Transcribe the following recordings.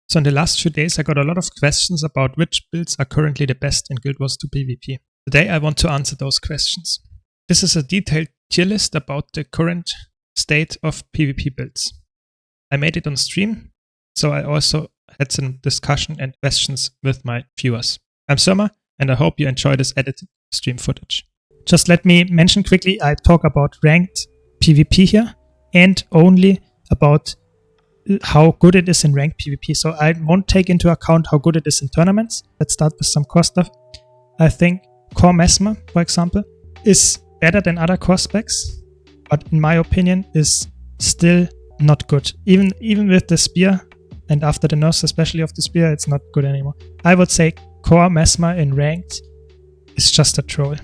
So in the last few days, I got a lot of questions about which builds are currently the best in Guild Wars 2 PvP. Today, I want to answer those questions. This is a detailed tier list about the current state of PvP builds. I made it on stream, so I also had some discussion and questions with my viewers. I'm Surma, and I hope you enjoy this edited stream footage. Just let me mention quickly, I talk about ranked PvP here, and only about how good it is in ranked PvP. So I won't take into account how good it is in tournaments. Let's start with some core stuff. I think core Mesmer, for example, is better than other core specs, but in my opinion is still not good. Even with the spear, and after the nerfs especially of the spear, it's not good anymore. I would say core Mesmer in ranked is just a troll.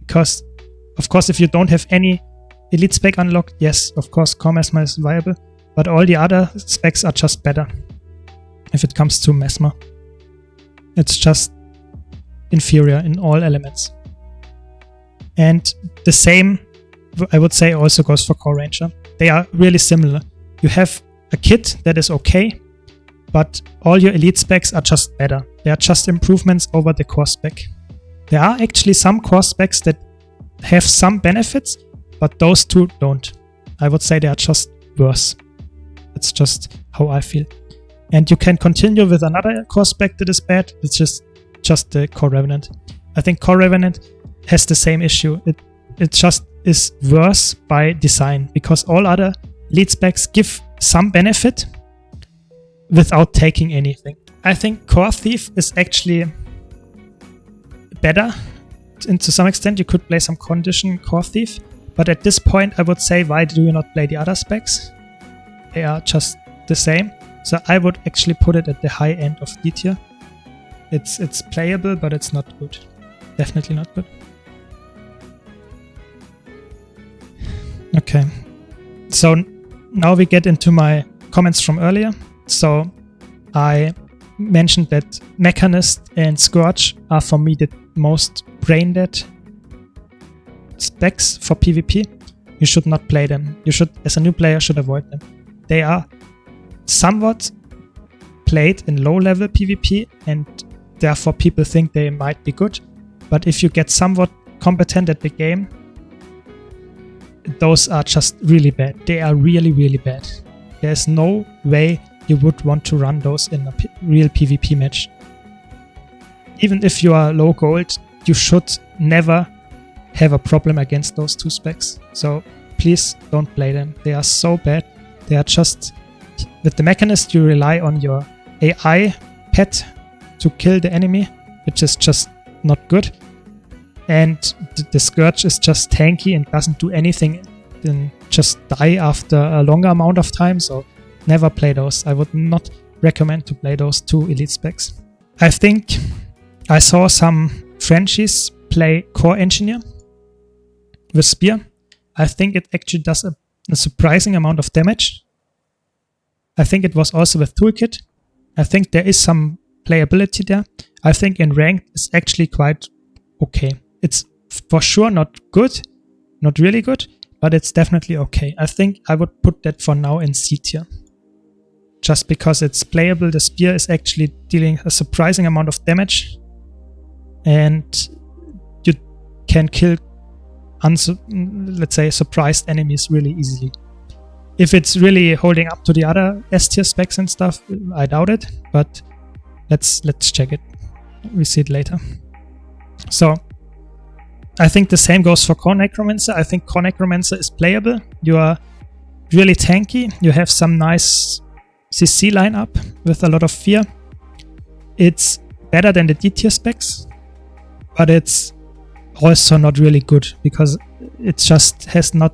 Because, of course, if you don't have any elite spec unlocked, yes, of course, core Mesmer is viable, but all the other specs are just better if it comes to Mesmer. It's just inferior in all elements. And the same, I would say, also goes for core Ranger. They are really similar. You have a kit that is okay, but all your elite specs are just better. They are just improvements over the core spec. There are actually some core specs that have some benefits, but those two don't. I would say they are just worse. It's just how I feel. And you can continue with another core spec that is bad, which is just the core Revenant. I think core Revenant has the same issue. It just is worse by design, because all other elite specs give some benefit without taking anything. I think core Thief is actually better. And to some extent, you could play some condition core Thief, but at this point, I would say, why do you not play the other specs? They are just the same. So I would actually put it at the high end of D tier. It's playable, but it's not good. Definitely not good. Okay. So now we get into my comments from earlier. So I mentioned that Mechanist and Scourge are for me the most brain-dead specs for PvP. You should not play them. You should, as a new player, should avoid them. They are somewhat played in low-level PvP, and therefore people think they might be good. But if you get somewhat competent at the game, those are just really bad. They are really, really bad. There's no way you would want to run those in a real PvP match. Even if you are low gold, you should never have a problem against those two specs. So please don't play them. They are so bad. They are just... With the Mechanist, you rely on your AI pet to kill the enemy, which is just not good. And the Scourge is just tanky and doesn't do anything, then just die after a longer amount of time. So never play those. I would not recommend to play those two elite specs. I think I saw some Frenchies play core engineer with spear. I think it actually does a surprising amount of damage. I think it was also with toolkit. I think there is some playability there. I think in ranked it's actually quite okay. It's for sure not good, not really good, but it's definitely okay. I think I would put that for now in C tier. Just because it's playable, the spear is actually dealing a surprising amount of damage, and you can kill, let's say, surprised enemies really easily. If it's really holding up to the other S tier specs and stuff, I doubt it, but let's check it. We see it later. So I think the same goes for core Necromancer. I think core Necromancer is playable. You are really tanky. You have some nice CC lineup with a lot of fear. It's better than the D tier specs, but it's also not really good because it just has not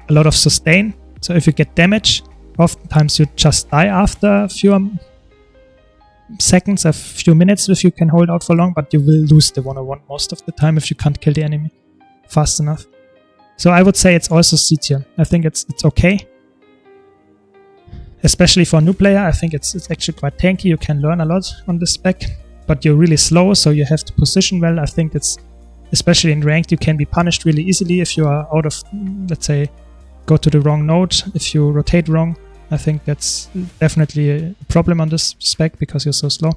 a lot of sustain. So if you get damage, oftentimes you just die after a few seconds, a few minutes if you can hold out for long, but you will lose the 101 most of the time if you can't kill the enemy fast enough. So I would say it's also C tier. I think it's okay. Especially for a new player, I think it's actually quite tanky. You can learn a lot on this spec, but you're really slow, so you have to position well. I think it's, especially in ranked, you can be punished really easily if you are out of, let's say, go to the wrong node, if you rotate wrong. I think that's definitely a problem on this spec because you're so slow.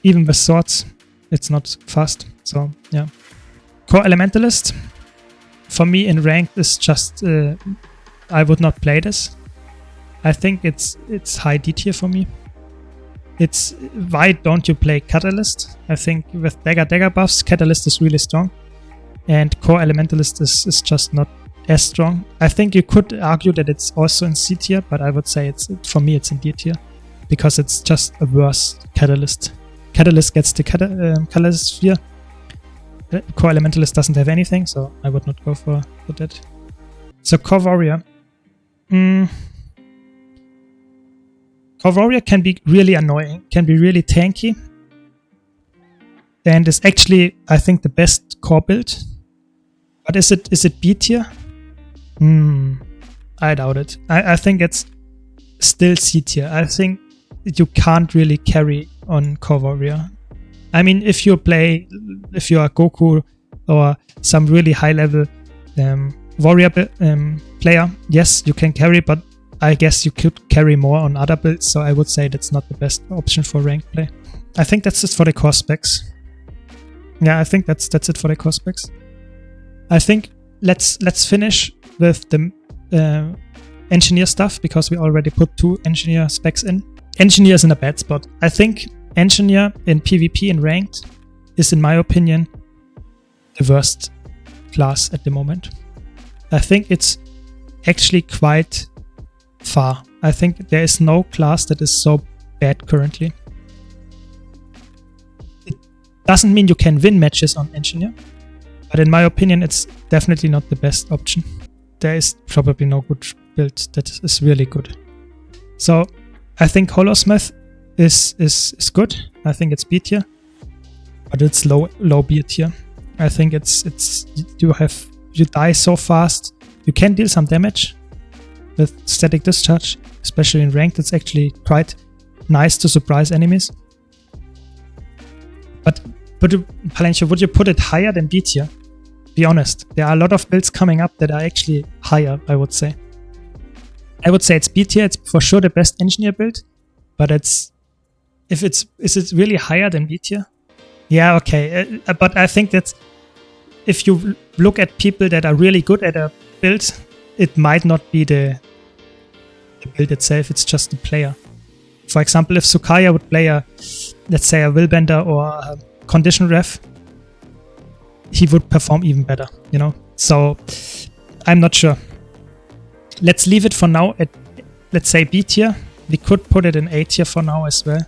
Even with swords, it's not fast. So yeah. Core Elementalist, for me in ranked is just, I would not play this. I think it's high D tier for me. It's, why don't you play Catalyst? I think with dagger buffs, Catalyst is really strong. And Core Elementalist is just not as strong. I think you could argue that it's also in C tier, but I would say for me it's in D tier. Because it's just a worse Catalyst. Catalyst gets the Catalyst sphere. Core Elementalist doesn't have anything, so I would not go for that. So Core Warrior. Core Warrior can be really annoying, can be really tanky. And is actually, I think, the best core build. But is it B tier? I doubt it. I think it's still C tier. I think you can't really carry on Core Warrior. I mean, if you are Goku or some really high level warrior player, yes, you can carry, but I guess you could carry more on other builds, so I would say that's not the best option for ranked play. I think that's it for the core specs. Yeah, I think that's it for the core specs. I think let's finish with the engineer stuff, because we already put 2 engineer specs in. Engineer is in a bad spot. I think engineer in PvP and ranked is, in my opinion, the worst class at the moment. I think it's actually quite far. I think there is no class that is so bad currently. It doesn't mean you can win matches on engineer, but in my opinion it's definitely not the best option. There is probably no good build that is really good. So I think Holosmith is good. I think it's B tier, but it's low B tier. I think you die so fast. You can deal some damage with static discharge, especially in ranked. It's actually quite nice to surprise enemies. But Palencio, would you put it higher than B tier? Be honest, there are a lot of builds coming up that are actually higher, I would say. I would say it's B tier. It's for sure the best engineer build, but is it really higher than B tier? Yeah, okay. But I think that if you look at people that are really good at a build, it might not be the build itself, it's just the player. For example, if Sukaya would play let's say a Willbender or a Condition Ref, he would perform even better, you know? So, I'm not sure. Let's leave it for now at, let's say, B tier. We could put it in A tier for now as well.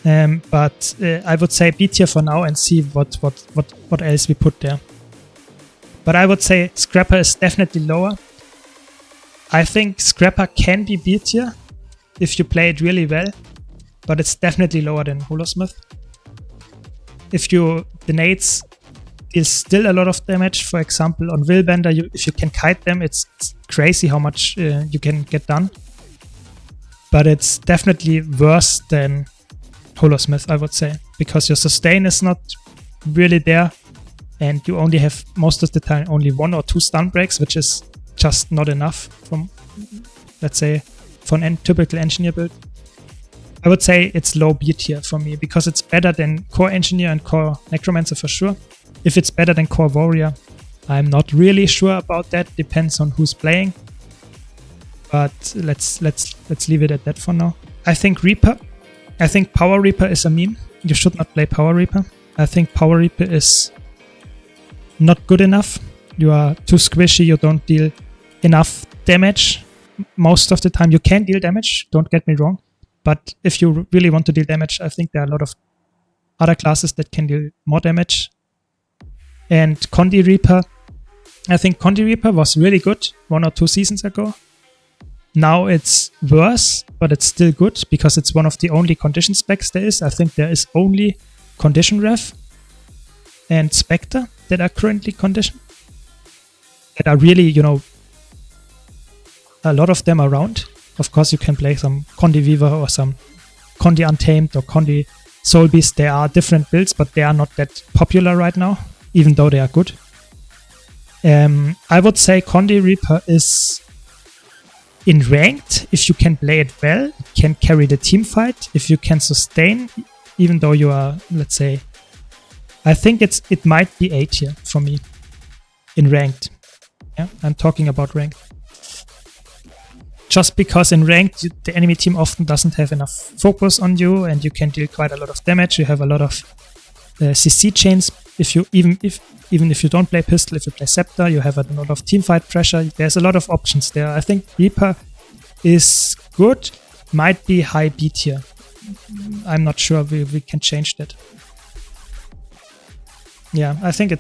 But I would say B tier for now and see what else we put there. But I would say Scrapper is definitely lower. I think Scrapper can be B tier if you play it really well, but it's definitely lower than Holosmith. If the nades deal still a lot of damage, for example on Willbender, if you can kite them, it's crazy how much you can get done. But it's definitely worse than Holosmith, I would say, because your sustain is not really there, and you only have most of the time only 1 or 2 stun breaks, which is just not enough from, let's say, for an typical engineer build. I would say it's low B tier for me, because it's better than Core Engineer and Core Necromancer for sure. If it's better than Core Warrior, I'm not really sure about that. Depends on who's playing. But let's leave it at that for now. I think Reaper. I think Power Reaper is a meme. You should not play Power Reaper. I think Power Reaper is not good enough. You are too squishy. You don't deal enough damage. Most of the time you can deal damage, don't get me wrong. But if you really want to deal damage, I think there are a lot of other classes that can deal more damage. And Condi Reaper. I think Condi Reaper was really good 1 or 2 seasons ago. Now it's worse, but it's still good because it's one of the only condition specs there is. I think there is only Condition Ref and Spectre that are currently conditioned. That are really, you know, a lot of them around. Of course, you can play some Condi Weaver or some Condi Untamed or Condi Soul Beast. There are different builds, but they are not that popular right now, even though they are good. I would say Condi Reaper is in ranked, if you can play it well, it can carry the team fight. If you can sustain, even though you are, let's say, I think it might be A tier for me in ranked. Yeah, I'm talking about ranked. Just because in ranked, the enemy team often doesn't have enough focus on you, and you can deal quite a lot of damage. You have a lot of CC chains. If you even if you don't play pistol, if you play scepter, you have a lot of teamfight pressure. There's a lot of options there. I think Reaper is good, might be high B tier. I'm not sure we can change that. Yeah, I think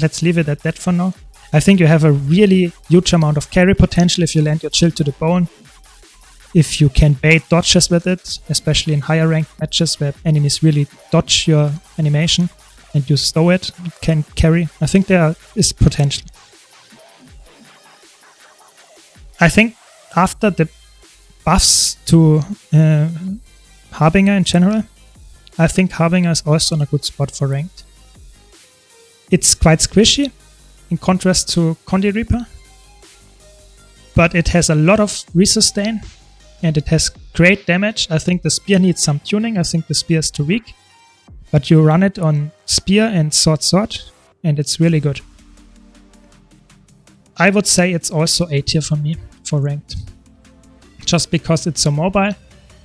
let's leave it at that for now. I think you have a really huge amount of carry potential if you land your chill to the bone. If you can bait dodges with it, especially in higher ranked matches where enemies really dodge your animation and you stow it, you can carry. I think there is potential. I think after the buffs to Harbinger in general, I think Harbinger is also in a good spot for ranked. It's quite squishy in contrast to Condi Reaper, but it has a lot of resustain and it has great damage. I think the spear needs some tuning. I think the spear is too weak, but you run it on spear and sword, and it's really good. I would say it's also A tier for me for ranked, just because it's so mobile.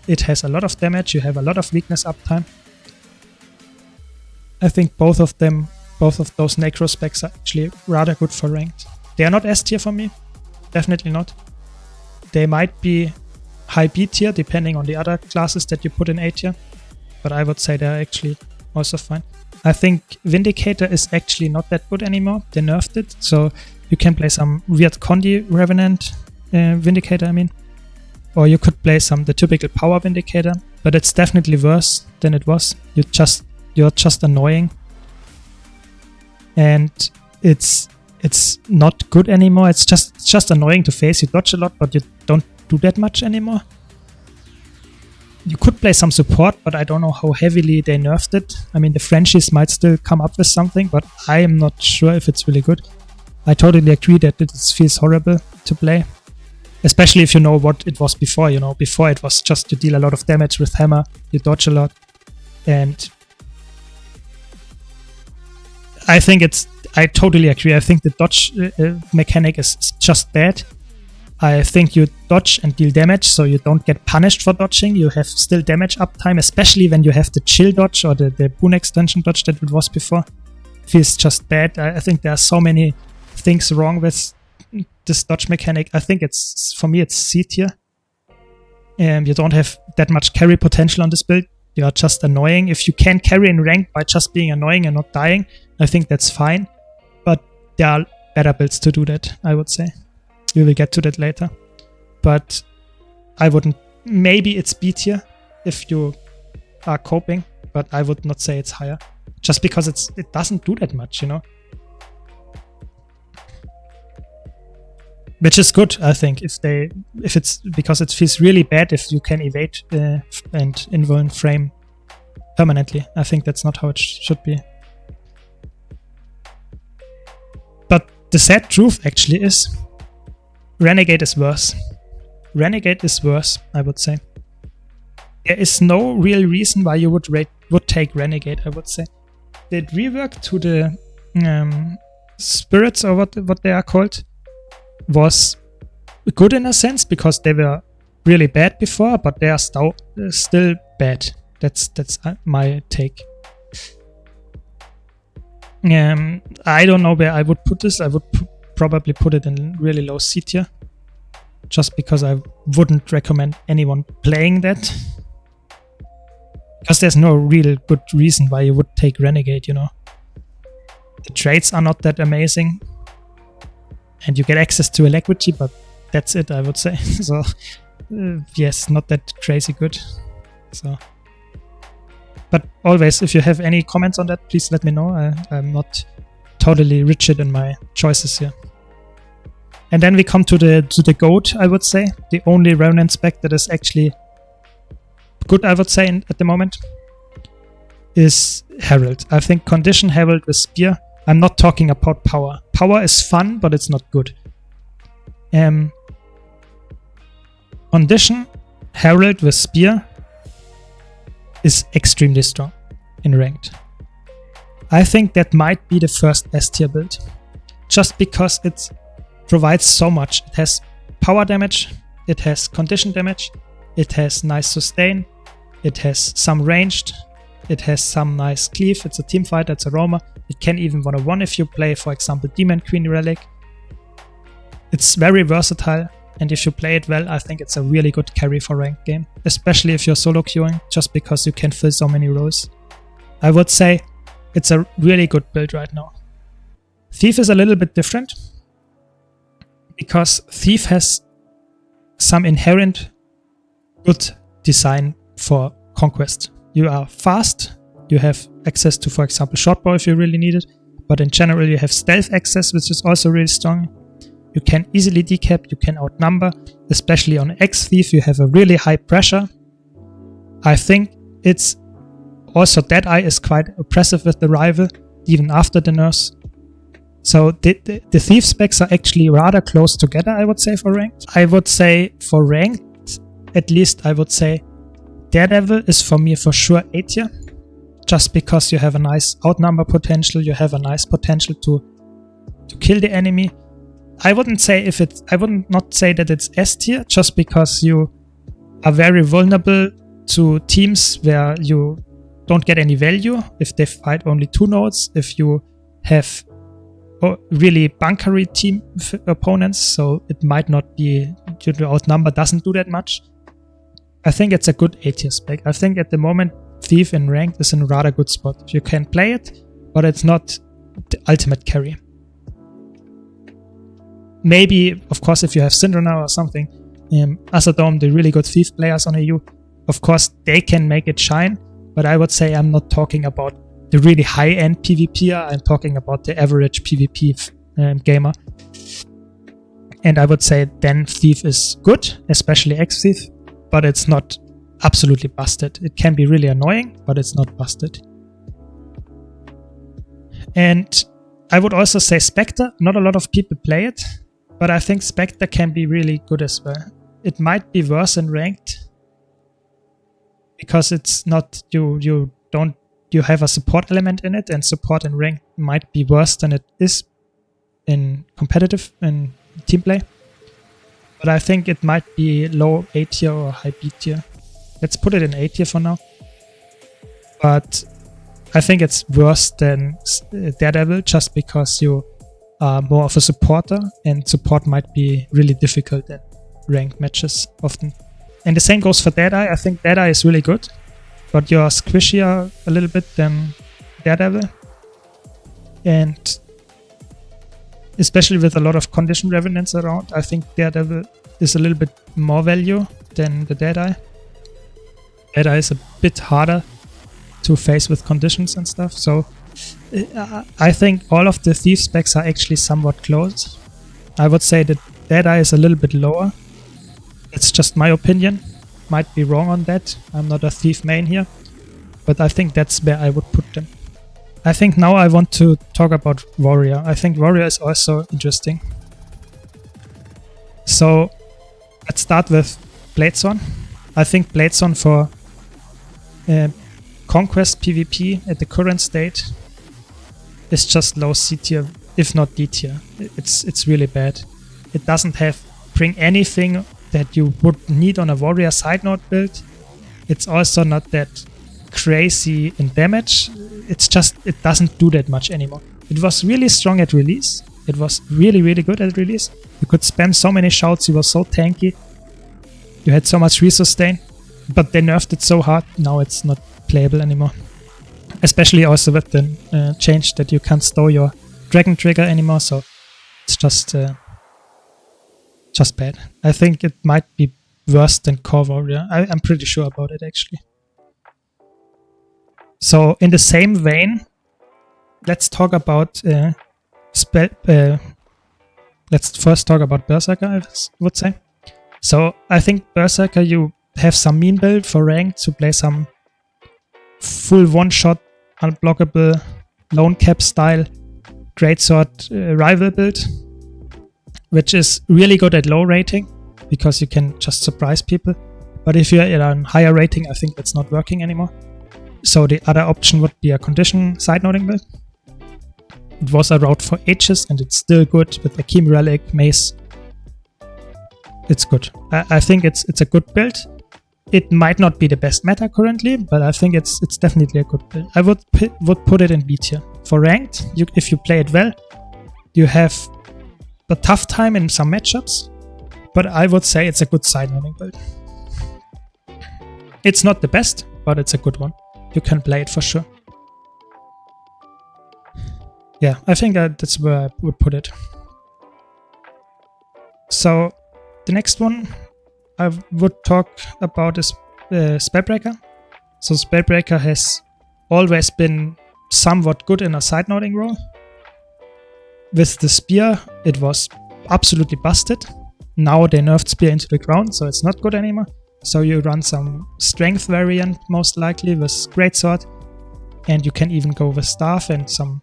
It has a lot of damage. You have a lot of weakness uptime. I think both of those necro specs are actually rather good for ranked. They are not S tier for me, definitely not. They might be high B tier depending on the other classes that you put in A tier, but I would say they're actually also fine. I think Vindicator is actually not that good anymore. They nerfed it, so you can play some weird Condi Revenant Vindicator, I mean. Or you could play the typical power Vindicator, but it's definitely worse than it was. You're just annoying. And it's not good anymore. It's just annoying to face. You dodge a lot, but you don't do that much anymore. You could play some support, but I don't know how heavily they nerfed it. I mean, the Frenchies might still come up with something, but I am not sure if it's really good. I totally agree that it feels horrible to play. Especially if you know what it was before, you know. Before it was just you deal a lot of damage with hammer, you dodge a lot. And I totally agree. I think the dodge mechanic is just bad. I think you dodge and deal damage, so you don't get punished for dodging. You have still damage uptime, especially when you have the chill dodge or the boon extension dodge that it was before. Feels just bad. I think there are so many things wrong with this dodge mechanic. I think for me it's C tier. You don't have that much carry potential on this build. You are just annoying. If you can carry in rank by just being annoying and not dying, I think that's fine. But there are better builds to do that, I would say. We will get to that later. But I wouldn't... Maybe it's B tier if you are coping, but I would not say it's higher. Just because it doesn't do that much, you know? Which is good, I think, if it's because it feels really bad if you can evade and invuln frame permanently. I think that's not how it should be. But the sad truth actually is Renegade is worse. Renegade is worse, I would say. There is no real reason why you would take Renegade, I would say. The rework to the spirits, or what they are called, was good in a sense because they were really bad before, but they are still bad. That's my take. I don't know where I would put this. I would probably put it in really low C tier, just because I wouldn't recommend anyone playing that. Because there's no real good reason why you would take Renegade, you know. The traits are not that amazing. And you get access to Alacrity, but that's it, I would say. So, yes, not that crazy good. So, but always, if you have any comments on that, please let me know. I'm not totally rigid in my choices here. And then we come to the GOAT, I would say. The only Revenant spec that is actually good, I would say, at the moment, is Herald. I think Condition Herald with Spear. I'm not talking about power. Power is fun, but it's not good. Condition Herald with Spear is extremely strong in ranked. I think that might be the first S tier build, just because it provides so much. It has power damage, it has condition damage, it has nice sustain, it has some ranged, it has some nice cleave, it's a team fighter, it's a roamer, it can even 1-on-1 if you play, for example, Demon Queen Relic. It's very versatile, and if you play it well, I think it's a really good carry for ranked game, especially if you're solo queuing, just because you can fill so many roles. I would say it's a really good build right now. Thief is a little bit different, because Thief has some inherent good design for Conquest. You are fast, you have access to, for example, shortbow if you really need it, but in general you have stealth access, which is also really strong. You can easily decap, you can outnumber, especially on X-Thief you have a really high pressure. I think it's also Deadeye is quite oppressive with the rival, even after the nerfs. So the Thief specs are actually rather close together, I would say, for ranked. I would say for ranked, at least I would say Daredevil is for me for sure A tier, just because you have a nice outnumber potential, you have a nice potential to kill the enemy. I wouldn't not say that it's S tier, just because you are very vulnerable to teams where you don't get any value if they fight only 2 nodes, if you have really bunkery team opponents, so it might not be, the outnumber doesn't do that much. I think it's a good A tier spec. I think at the moment Thief in ranked is in a rather good spot. You can play it, but it's not the ultimate carry. Maybe, of course, if you have Syndrona or something, Azadome, the really good Thief players on EU, of course, they can make it shine, but I would say I'm not talking about the really high-end PvPer, I'm talking about the average PvP gamer. And I would say then Thief is good, especially X-Thief, but it's not absolutely busted. It can be really annoying, but it's not busted. And I would also say Spectre. Not a lot of people play it, but I think Spectre can be really good as well. It might be worse in ranked, because it's not, you have a support element in it, and support in ranked might be worse than it is in competitive and team play. But I think it might be low A tier or high B tier. Let's put it in A tier for now. But I think it's worse than Daredevil, just because you are more of a supporter, and support might be really difficult in ranked matches often. And the same goes for Deadeye. I think Deadeye is really good, but you're squishier a little bit than Daredevil. And especially with a lot of condition Revenants around, I think Daredevil is a little bit more value than the Deadeye. Deadeye is a bit harder to face with conditions and stuff, so I think all of the Thief specs are actually somewhat close. I would say that Deadeye is a little bit lower. It's just my opinion. Might be wrong on that. I'm not a Thief main here, but I think that's where I would put them. I think now I want to talk about Warrior. I think Warrior is also interesting. So let's start with Bladezorn. I think Bladezorn for Conquest PvP at the current state is just low C tier, if not D tier. It's really bad. It doesn't bring anything that you would need on a Warrior side node build. It's also not that crazy in damage. It's just, it doesn't do that much anymore. It was really strong at release. It was really, really good at release. You could spam so many shouts, you were so tanky. You had so much resustain, but they nerfed it so hard, now it's not playable anymore. Especially also with the change that you can't store your Dragon Trigger anymore, so it's just bad. I think it might be worse than Core Warrior. I'm pretty sure about it actually. So in the same vein, let's talk about let's first talk about Berserker, I would say. So I think Berserker, you have some mean build for ranked to play some full one-shot, unblockable, lone cap style, greatsword rival build, which is really good at low rating, because you can just surprise people. But if you're at a higher rating, I think that's not working anymore. So the other option would be a condition side noding build. It was around for ages and it's still good with Akeem Relic, Mace. It's good. I think it's a good build. It might not be the best meta currently, but I think it's definitely a good build. I would put it in B tier. For ranked, if you play it well, you have a tough time in some matchups, but I would say it's a good side noding build. It's not the best, but it's a good one. You can play it for sure. Yeah, I think that's where I would put it. So the next one I would talk about is Spellbreaker. So Spellbreaker has always been somewhat good in a side noding role. With the spear, it was absolutely busted. Now they nerfed spear into the ground, so it's not good anymore. So you run some strength variant most likely with greatsword, and you can even go with staff and some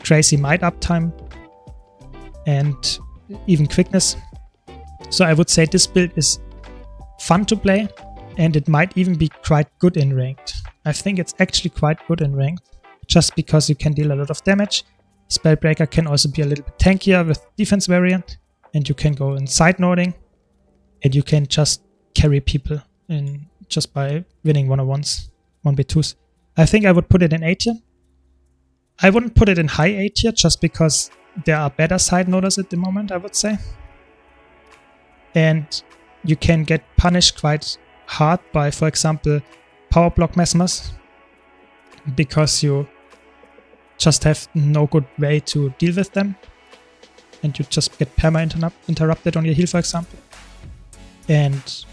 crazy might uptime and even quickness. So I would say this build is fun to play, and it might even be quite good in ranked. I think it's actually quite good in ranked, just because you can deal a lot of damage. Spellbreaker can also be a little bit tankier with defense variant, and you can go in side noding, and you can just carry people in just by winning 1-on-1s, 1v2s. I think I would put it in A tier. I wouldn't put it in high A tier just because there are better side noders at the moment, I would say. And you can get punished quite hard by, for example, power block Mesmers, because you just have no good way to deal with them, and you just get perma interrupted on your heal, for example. And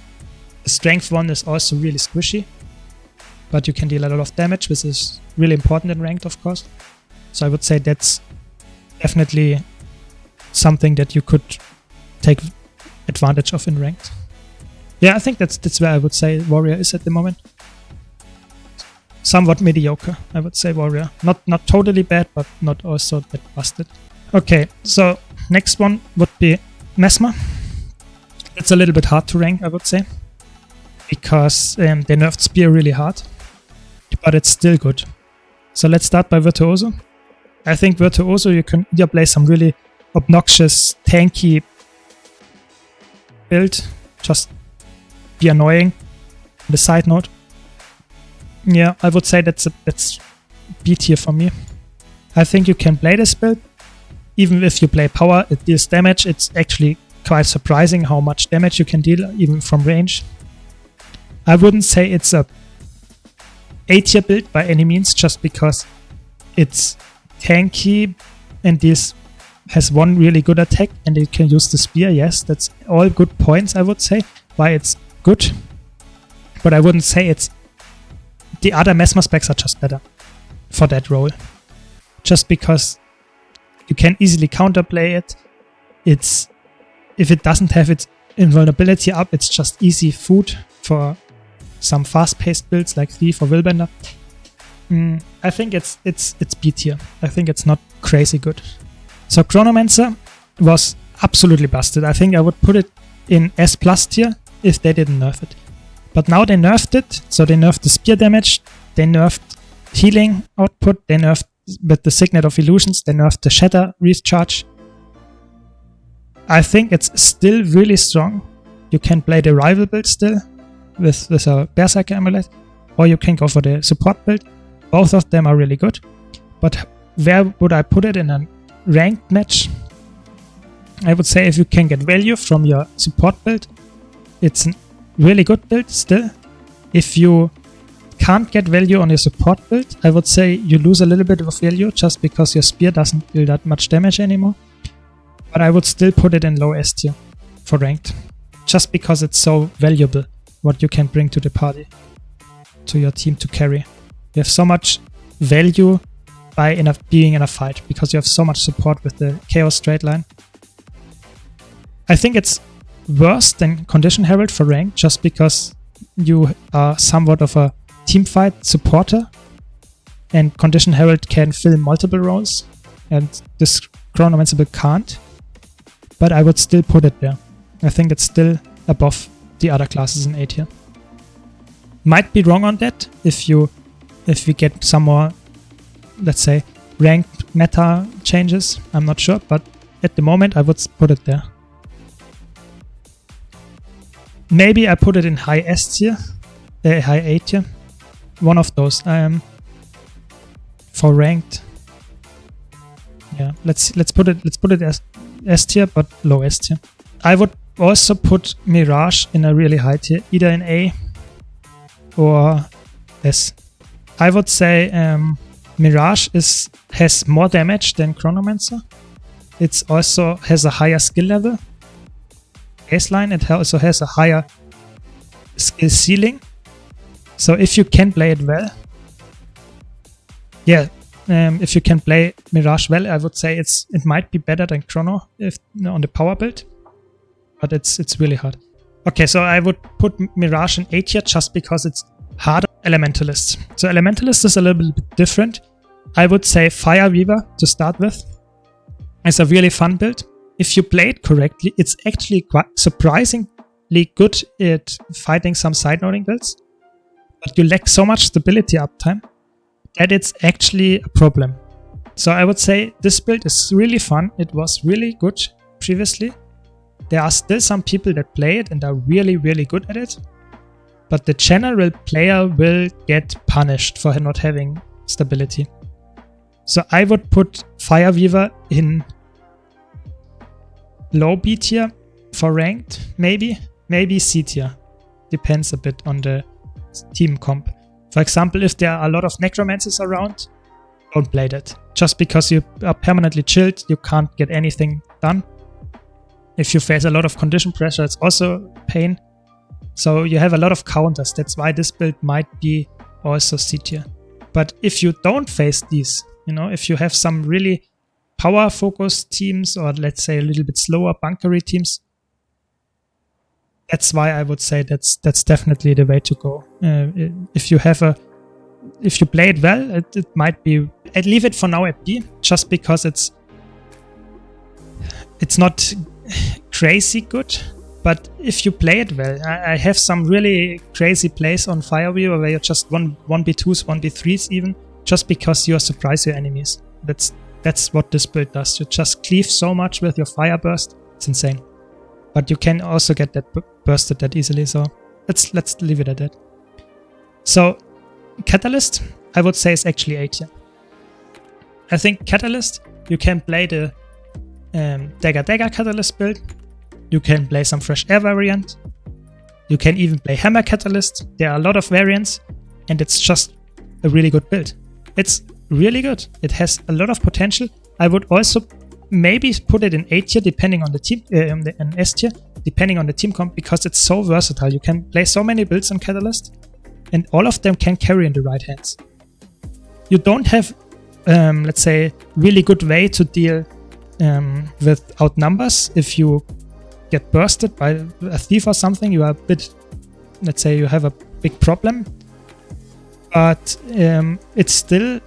the strength one is also really squishy, but you can deal a lot of damage, which is really important in ranked, of course. So I would say that's definitely something that you could take advantage of in ranked. Yeah, I think that's where I would say Warrior is at the moment. Somewhat mediocre, I would say Warrior. Not totally bad, but not also that busted. Okay, so next one would be Mesmer. It's a little bit hard to rank, I would say, because they nerfed Spear really hard, but it's still good. So let's start by Virtuoso. I think Virtuoso, you can either play some really obnoxious, tanky build, just be annoying on the side note. Yeah, I would say that's B tier for me. I think you can play this build. Even if you play power, it deals damage. It's actually quite surprising how much damage you can deal even from range. I wouldn't say it's a A tier build by any means, just because it's tanky and this has one really good attack and it can use the spear. Yes, that's all good points, I would say, why it's good. But I wouldn't say it's... The other Mesmer specs are just better for that role. Just because you can easily counterplay it. It's... If it doesn't have its invulnerability up, it's just easy food for some fast-paced builds like Thief or Willbender. I think it's B tier. I think it's not crazy good. So Chronomancer was absolutely busted. I think I would put it in S+ tier if they didn't nerf it. But now they nerfed it, so they nerfed the spear damage, they nerfed healing output, they nerfed with the Signet of Illusions, they nerfed the Shatter recharge. I think it's still really strong. You can play the rival build still with a Berserker Amulet, or you can go for the support build. Both of them are really good. But where would I put it in a ranked match? I would say if you can get value from your support build, it's a really good build still. If you can't get value on your support build, I would say you lose a little bit of value just because your spear doesn't deal that much damage anymore. But I would still put it in low S tier for ranked, just because it's so valuable what you can bring to the party, to your team to carry. You have so much value by being in a fight, because you have so much support with the Chaos straight line. I think it's worse than Condition Herald for ranked, just because you are somewhat of a teamfight supporter, and Condition Herald can fill multiple roles, and this Chronomancer build can't. But I would still put it there. I think it's still above the other classes in A tier. Might be wrong on that if we get some more, let's say, ranked meta changes. I'm not sure, but at the moment I would put it there. Maybe I put it in high S tier, high A tier. One of those. For ranked. Yeah, let's put it as S tier, but low S tier. I would also put Mirage in a really high tier, either in A or S. I would say Mirage has more damage than Necromancer. It also has a higher skill level baseline. It also has a higher skill ceiling. So if you can play it well, yeah, if you can play Mirage well, I would say it might be better than Chrono on the power build, but it's really hard. Okay, so I would put Mirage in A tier just because it's harder. Elementalist. So Elementalist is a little bit different. I would say Fire Weaver to start with. It's a really fun build. If you play it correctly, it's actually quite surprisingly good at fighting some side-noting builds. But you lack so much stability uptime that it's actually a problem. So I would say this build is really fun. It was really good previously. There are still some people that play it and are really, really good at it. But the general player will get punished for not having stability. So I would put Fire Weaver in low B tier for ranked, maybe C tier. Depends a bit on the team comp. For example, if there are a lot of Necromancers around, don't play that. Just because you are permanently chilled, you can't get anything done. If you face a lot of condition pressure, it's also pain. So you have a lot of counters. That's why this build might be also C tier. But if you don't face these, if you have some really power-focused teams, or let's say a little bit slower bunkery teams, that's why I would say that's definitely the way to go. If you play it well, it might be. I'd leave it for now at B, just because it's not crazy good. But if you play it well, I have some really crazy plays on Fireweaver where you just 1v2s, 1v3s even, just because you surprise your enemies. That's what this build does. You just cleave so much with your fire burst. It's insane. But you can also get that bursted that easily. So let's leave it at that. So Catalyst, I would say, is actually A tier. I think Catalyst, you can play the Dagger Catalyst build. You can play some Fresh Air variant. You can even play Hammer Catalyst. There are a lot of variants, and it's just a really good build. It's really good. It has a lot of potential. I would also maybe put it in A tier, depending on the team, and S tier, depending on the team comp, because it's so versatile. You can play so many builds on Catalyst, and all of them can carry in the right hands. You don't have, let's say, really good way to deal with outnumbers. If you get bursted by a thief or something, you are a bit, let's say, you have a big problem. But it's still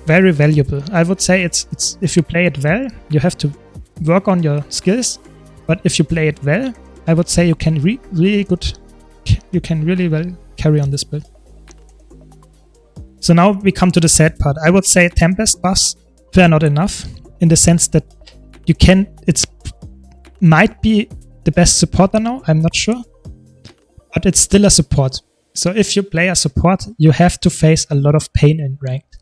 very valuable. I would say it's if you play it well, you have to work on your skills. But if you play it well, I would say you can really well carry on this build. So now we come to the sad part. I would say Tempest buffs were not enough, in the sense that it's might be the best supporter now, I'm not sure, but it's still a support. So if you play a support, you have to face a lot of pain in ranked,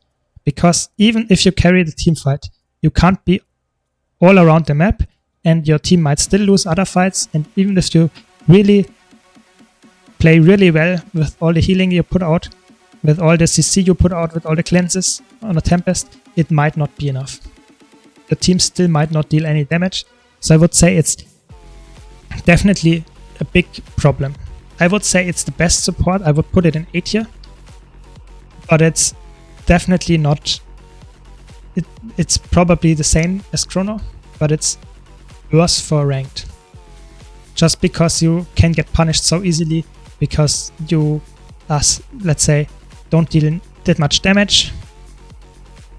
because even if you carry the team fight, you can't be all around the map, and your team might still lose other fights. And even if you really play really well with all the healing you put out, with all the CC you put out, with all the cleanses on a Tempest, it might not be enough. The team still might not deal any damage. So I would say it's definitely a big problem. I would say it's the best support. I would put it in A tier. But it's definitely not... It's probably the same as Chrono, but it's worse for ranked. Just because you can get punished so easily, because you, let's say, don't deal that much damage.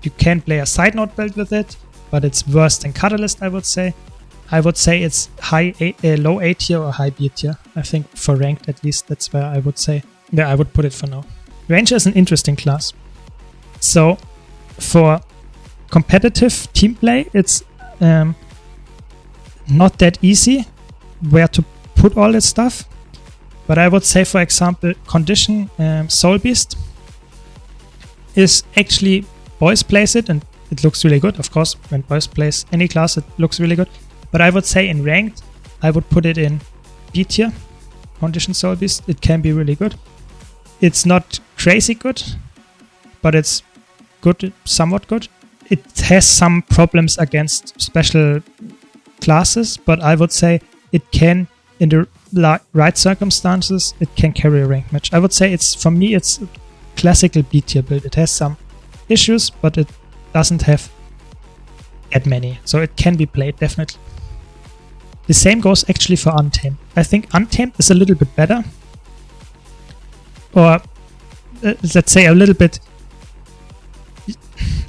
You can play a side note build with it, but it's worse than Catalyst, I would say. I would say it's low A tier or high B tier. I think for ranked at least, that's where I would say, I would put it for now. Ranger is an interesting class. So for competitive team play, it's not that easy where to put all this stuff. But I would say, for example, Condition Soul Beast is actually, boys plays it and it looks really good. Of course, when boys plays any class, it looks really good. But I would say in ranked, I would put it in B tier. Condition Soul Beast, it can be really good. It's not crazy good, but it's good, somewhat good. It has some problems against special classes, but I would say it can, in the right circumstances, it can carry a ranked match. I would say it's, for me, it's a classical B tier build. It has some issues, but it doesn't have that many, so it can be played definitely. The same goes actually for Untamed. I think Untamed is a little bit better, or let's say a little bit.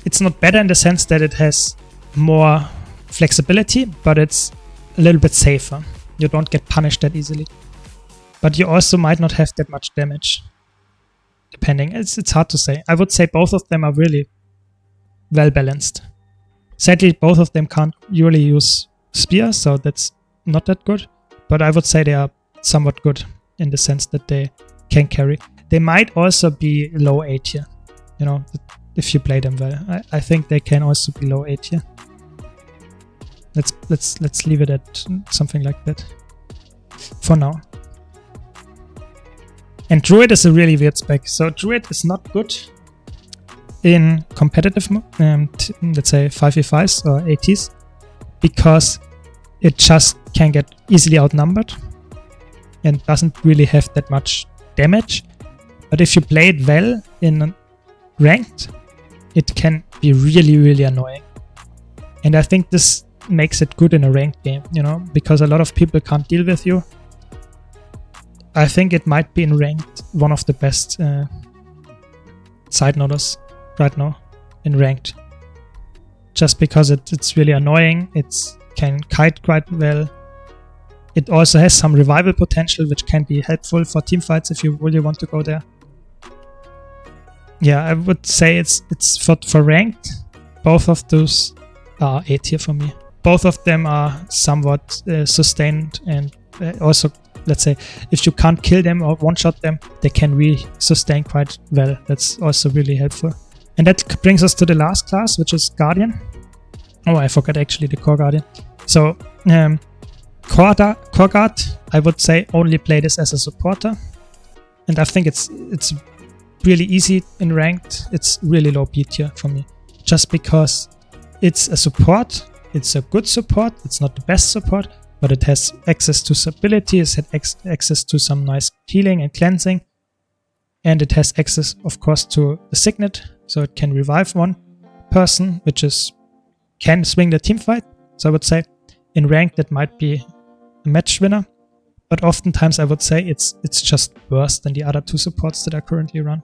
It's not better in the sense that it has more flexibility, but it's a little bit safer. You don't get punished that easily. But you also might not have that much damage. Depending. It's hard to say. I would say both of them are really well balanced. Sadly, both of them can't really use Spear, so that's not that good. But I would say they are somewhat good in the sense that they can carry. They might also be low A tier. You know, if you play them well. I think they can also be low A tier. Let's leave it at something like that for now. And Druid is a really weird spec. So Druid is not good in competitive, let's say 5v5s or ATs, because it just can get easily outnumbered and doesn't really have that much damage. But if you play it well in ranked, it can be really, really annoying. And I think this makes it good in a ranked game, you know, because a lot of people can't deal with you. I think it might be in ranked one of the best side noders right now in ranked. Just because it's really annoying, it can kite quite well. It also has some revival potential, which can be helpful for team fights if you really want to go there. Yeah, I would say it's for ranked. Both of those are A tier for me. Both of them are somewhat sustained, and also, let's say, if you can't kill them or one-shot them, they can really sustain quite well. That's also really helpful. And that brings us to the last class, which is Guardian. Oh, I forgot actually the Core Guardian. So, Core Guard, I would say only play this as a supporter. And I think it's really easy in ranked. It's really low B tier for me. Just because it's a support. It's a good support. It's not the best support, but it has access to ability. It has access to some nice healing and cleansing. And it has access, of course, to the Signet. So it can revive one person, which can swing the team fight. So I would say in ranked that might be a match winner. But oftentimes I would say it's just worse than the other two supports that are currently run.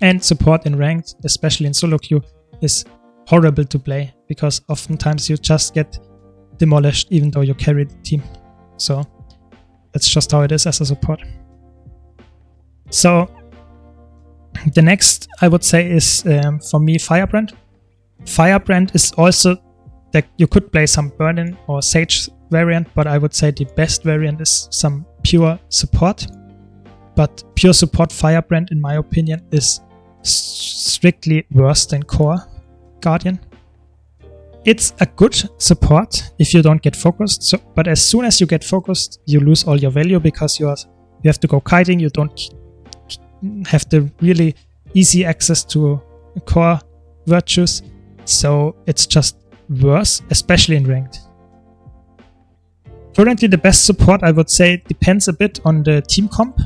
And support in ranked, especially in solo queue, is horrible to play, because oftentimes you just get demolished even though you carry the team. So that's just how it is as a support. So the next I would say is for me Firebrand. Firebrand is also that you could play some Burning or Sage variant, but I would say the best variant is some pure support. But pure support Firebrand, in my opinion, is strictly worse than Core Guardian. It's a good support if you don't get focused. But as soon as you get focused, you lose all your value, because you have to go kiting. You don't have the really easy access to core virtues. So it's just worse, especially in ranked. Currently, the best support, I would say, depends a bit on the team comp,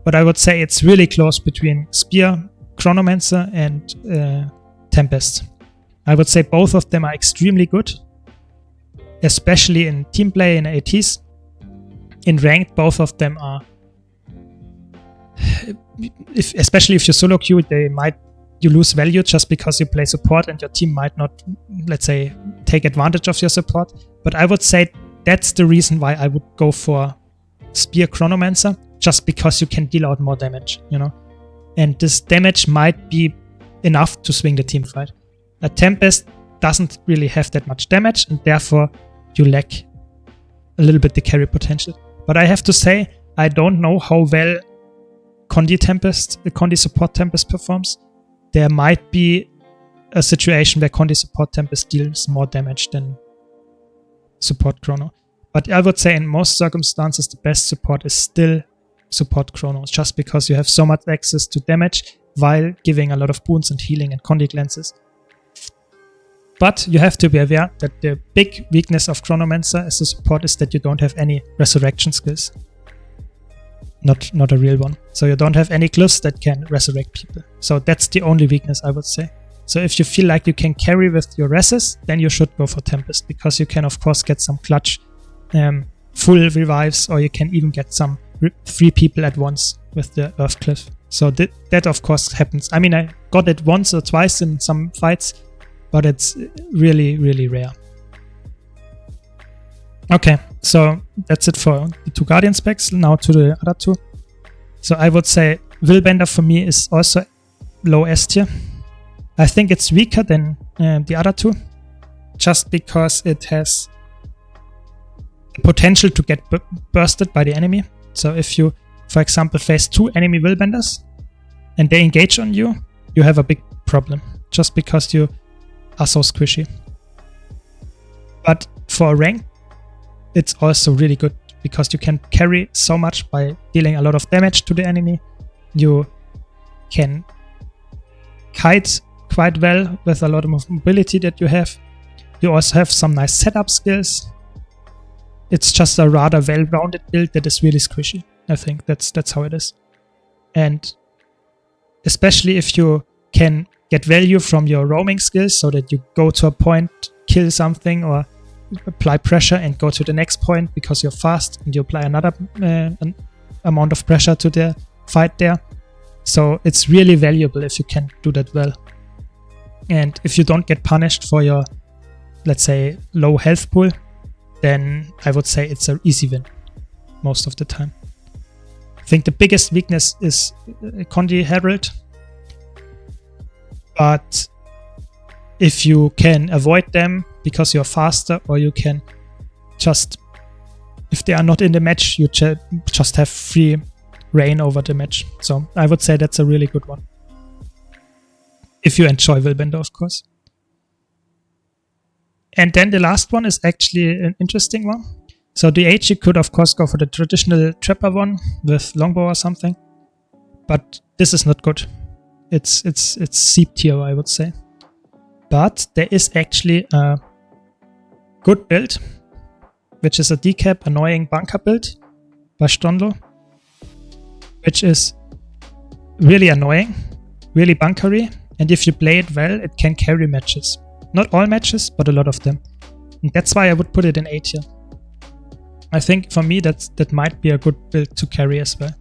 but I would say it's really close between Spear, Chronomancer, and Tempest. I would say both of them are extremely good, especially in team play and ATs. In ranked, both of them are, especially if you solo queue, they might you lose value just because you play support and your team might not, let's say, take advantage of your support. But I would say that's the reason why I would go for Spear Chronomancer, just because you can deal out more damage, you know? And this damage might be enough to swing the team fight. A Tempest doesn't really have that much damage, and therefore you lack a little bit the carry potential. But I have to say, I don't know how well the Condi Support Tempest performs. There might be a situation where Condi Support Tempest deals more damage than Support Chrono. But I would say in most circumstances, the best support is still Support Chrono, just because you have so much access to damage while giving a lot of boons and healing and Condi glances. But you have to be aware that the big weakness of Chronomancer as a support is that you don't have any resurrection skills. Not a real one. So you don't have any glyphs that can resurrect people. So that's the only weakness, I would say. So if you feel like you can carry with your reses, then you should go for Tempest, because you can of course get some clutch full revives, or you can even get some 3 people at once with the Earth Cliff. So that of course happens. I mean, I got it once or twice in some fights, but it's really, really rare. Okay, so that's it for the 2 Guardian specs. Now to the other 2. So I would say Willbender for me is also low S tier. I think it's weaker than the other 2, just because it has the potential to get bursted by the enemy. So if you, for example, face 2 enemy Willbenders and they engage on you, you have a big problem, just because you are so squishy. But for a rank, it's also really good, because you can carry so much by dealing a lot of damage to the enemy. You can kite quite well with a lot of mobility that you have. You also have some nice setup skills. It's just a rather well-rounded build that is really squishy. I think that's how it is. And especially if you can get value from your roaming skills, so that you go to a point, kill something, or apply pressure and go to the next point because you're fast, and you apply another amount of pressure to the fight there. So it's really valuable if you can do that well. And if you don't get punished for your, let's say, low health pool, then I would say it's an easy win most of the time. I think the biggest weakness is Condi Herald. But if you can avoid them because you're faster, or you can just, if they are not in the match, you just have free reign over the match. So I would say that's a really good one. If you enjoy Willbender, of course. And then the last one is actually an interesting one. So the H, you could of course go for the traditional Trapper one with Longbow or something. But this is not good. It's C tier, I would say. But there is actually a good build, which is a decap annoying bunker build by Stonlo, which is really annoying, really bunkery, and if you play it well, it can carry matches. Not all matches, but a lot of them. And that's why I would put it in A tier. I think for me that might be a good build to carry as well.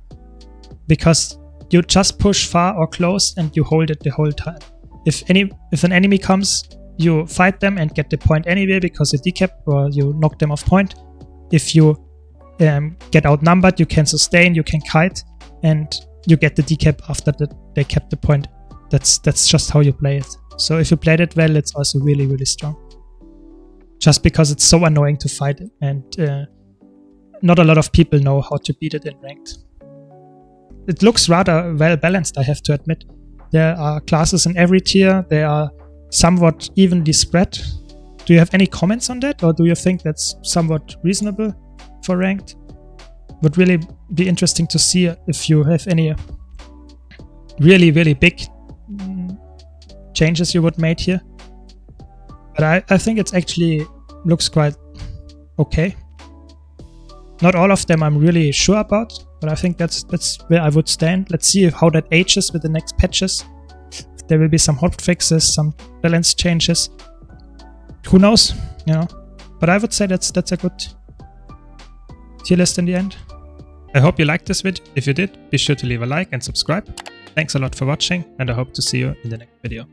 Because you just push far or close and you hold it the whole time. If an enemy comes, you fight them and get the point anyway because you decap or you knock them off point. If you get outnumbered, you can sustain, you can kite, and you get the decap after they kept the point. That's just how you play it. So if you played it well, it's also really, really strong. Just because it's so annoying to fight, and not a lot of people know how to beat it in ranked. It looks rather well balanced, I have to admit. There are classes in every tier. They are somewhat evenly spread. Do you have any comments on that, or do you think that's somewhat reasonable for ranked? Would really be interesting to see if you have any really, really big changes you would make here. But I think it actually looks quite okay. Not all of them I'm really sure about, but I think that's where I would stand. Let's see how that ages with the next patches. If there will be some hot fixes, some balance changes. Who knows, you know? But I would say that's a good tier list in the end. I hope you liked this video. If you did, be sure to leave a like and subscribe. Thanks a lot for watching, and I hope to see you in the next video.